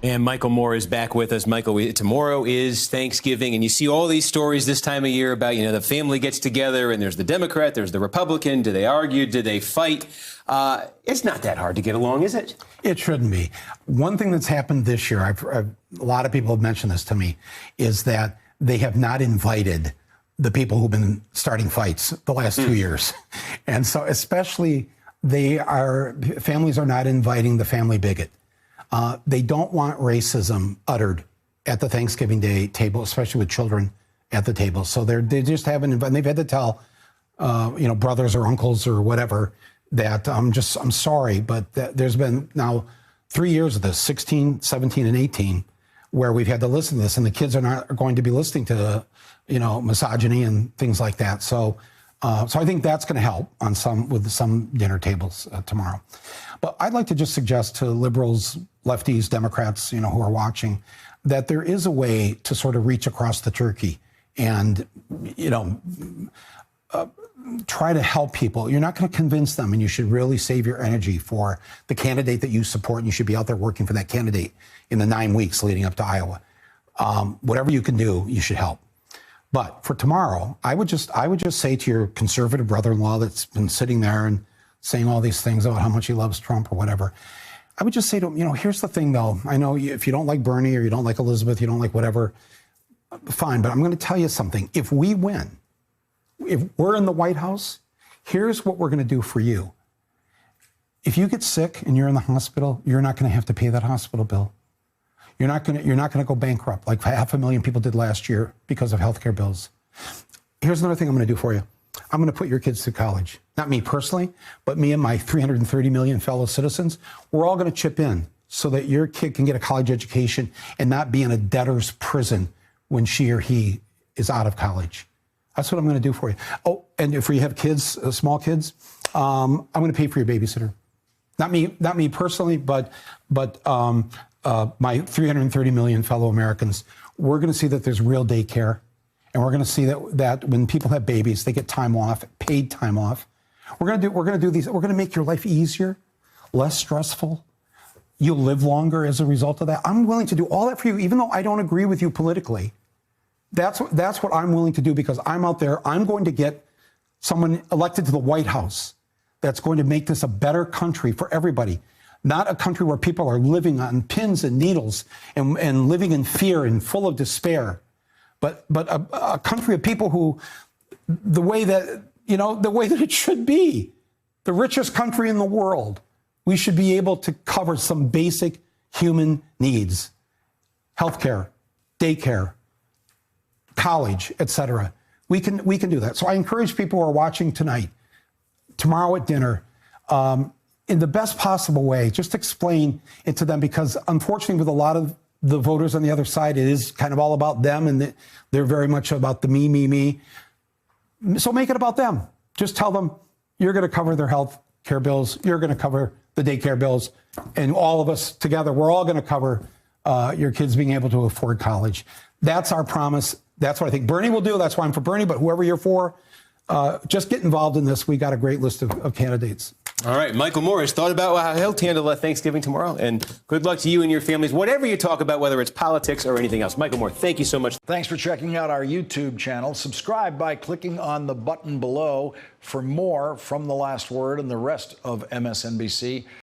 And Michael Moore is back with us. Michael, tomorrow is Thanksgiving, and you see all these stories this time of year about, the family gets together, and there's the Democrat, there's the Republican. Do they argue? Do they fight? It's not that hard to get along, is it? It shouldn't be. One thing that's happened this year, a lot of people have mentioned this to me, is that they have not invited the people who've been starting fights the last 2 years. And so especially families are not inviting the family bigot. They don't want racism uttered at the Thanksgiving Day table, especially with children at the table. So they just haven't invited. They've had to tell, brothers or uncles or whatever that I'm sorry, but there's been now 3 years of this, 16, 17, and 18, where we've had to listen to this, and the kids are not going to be listening to, misogyny and things like that. So I think that's going to help with some dinner tables tomorrow. But I'd like to just suggest to liberals, lefties, Democrats, who are watching, that there is a way to sort of reach across the turkey and, try to help people. You're not going to convince them, and you should really save your energy for the candidate that you support, and you should be out there working for that candidate in the 9 weeks leading up to Iowa. Whatever you can do, you should help. But for tomorrow, I would just say to your conservative brother-in-law that's been sitting there and saying all these things about how much he loves Trump or whatever, I would just say to him, here's the thing, though. I know if you don't like Bernie or you don't like Elizabeth, you don't like whatever, fine. But I'm going to tell you something. If we win, if we're in the White House, here's what we're going to do for you. If you get sick and you're in the hospital, you're not going to have to pay that hospital bill. You're not going to go bankrupt like 500,000 people did last year because of healthcare bills. Here's another thing I'm going to do for you. I'm going to put your kids through college. Not me personally, but me and my 330 million fellow citizens. We're all going to chip in so that your kid can get a college education and not be in a debtor's prison when she or he is out of college. That's what I'm going to do for you. Oh, and if you have kids, small kids, I'm going to pay for your babysitter. Not me personally, but my 330 million fellow Americans. We're going to see that there's real daycare, and we're going to see that when people have babies, they get time off, paid time off. We're going to do these. We're going to make your life easier, less stressful. You'll live longer as a result of that. I'm willing to do all that for you, even though I don't agree with you politically. That's what I'm willing to do, because I'm out there. I'm going to get someone elected to the White House that's going to make this a better country for everybody. Not a country where people are living on pins and needles and living in fear and full of despair, but a country of people who, the way that it should be, the richest country in the world. We should be able to cover some basic human needs: healthcare, daycare, college, etc. We can do that. So I encourage people who are watching tonight, tomorrow at dinner, in the best possible way, just explain it to them, because unfortunately with a lot of the voters on the other side, it is kind of all about them, and they're very much about the me. So make it about them. Just tell them you're going to cover their health care bills, you're going to cover the daycare bills, and all of us together, we're all going to cover your kids being able to afford college. That's our promise. That's what I think Bernie will do. That's why I'm for Bernie, but whoever you're for, just get involved in this. We got a great list of candidates. All right, Michael Moore has thought about how he'll handle Thanksgiving tomorrow, and good luck to you and your families, whatever you talk about, whether it's politics or anything else. Michael Moore, thank you so much. Thanks for checking out our YouTube channel. Subscribe by clicking on the button below for more from The Last Word and the rest of MSNBC.